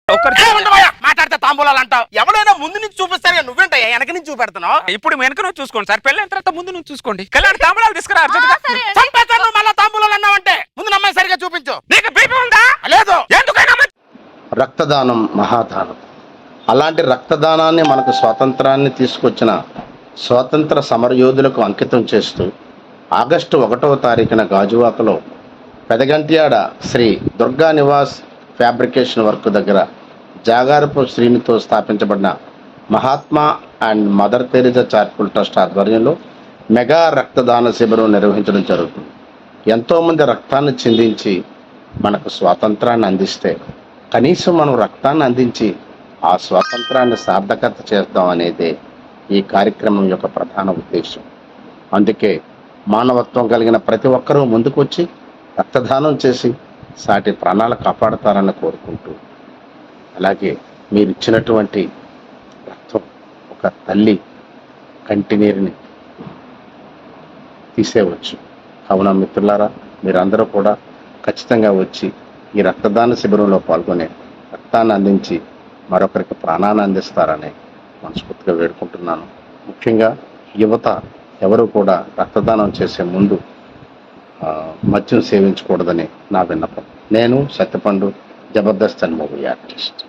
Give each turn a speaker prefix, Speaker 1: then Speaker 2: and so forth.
Speaker 1: మాట్లాడితే తాంబూలాలు అంటావు. ఎవడైనా ముందు నుంచి చూపిస్తారు, నువ్వేంటా వెనక నుంచి చూపెడుతున్నావు?
Speaker 2: ఇప్పుడు వెనక నుంచి చూసుకోండి సార్, పెళ్ళైన తర్వాత ముందు నుంచి చూసుకోండి. కళ్యాణ్ తాంబూలాలు తీసుకురా అర్జెంటుగా.
Speaker 1: చంపేస్తాను మళ్ళా తాంబూలాలు అన్నావంటే. ముందు నమ్మాయి సరిగా చూపించు.
Speaker 2: నీకు బీపీ ఉందా?
Speaker 1: లేదు.
Speaker 2: ఎందుకైనా
Speaker 3: రక్తదానం మహాదానం. అలాంటి రక్తదానాన్ని మనకు స్వాతంత్రాన్ని తీసుకొచ్చిన స్వాతంత్ర సమరయోధులకు అంకితం చేస్తూ ఆగస్టు 1వ తారీఖున గాజువాకలో పెదగంట్యాడ శ్రీ దుర్గా నివాస్ ఫ్యాబ్రికేషన్ వర్క్ దగ్గర జాగారపు శ్రీనితో స్థాపించబడిన Mahatma and Mother Teresa charitable trust ఆధ్వర్యంలో మెగా రక్తదాన శిబిరం నిర్వహించడం జరుగుతుంది. ఎంతోమంది రక్తాన్ని చిందించి మనకు స్వాతంత్రాన్ని అందిస్తే కనీసం మనం రక్తాన్ని అందించి ఆ స్వాతంత్రాన్ని సార్థకత చేద్దాం అనేదే ఈ కార్యక్రమం యొక్క ప్రధాన ఉద్దేశం. అందుకే మానవత్వం కలిగిన ప్రతి ఒక్కరూ ముందుకు వచ్చి రక్తదానం చేసి సాటి ప్రాణాలు కాపాడతారని కోరుకుంటూ, అలాగే మీరు ఇచ్చినటువంటి రక్తం ఒక తల్లి కంటినీరుని తీసేయవచ్చు. కావున మిత్రులారా, మీరందరూ కూడా ఖచ్చితంగా వచ్చి ఈ రక్తదాన శిబిరంలో పాల్గొనే రక్తాన్ని అందించి మరొకరికి ప్రాణాన్ని అందిస్తారని మనస్ఫూర్తిగా వేడుకుంటున్నాను. ముఖ్యంగా యువత ఎవరు కూడా రక్తదానం చేసే ముందు మద్యం సేవించకూడదని నా విన్నపం. నేను Satyapandu, Jabardasth and movie artist.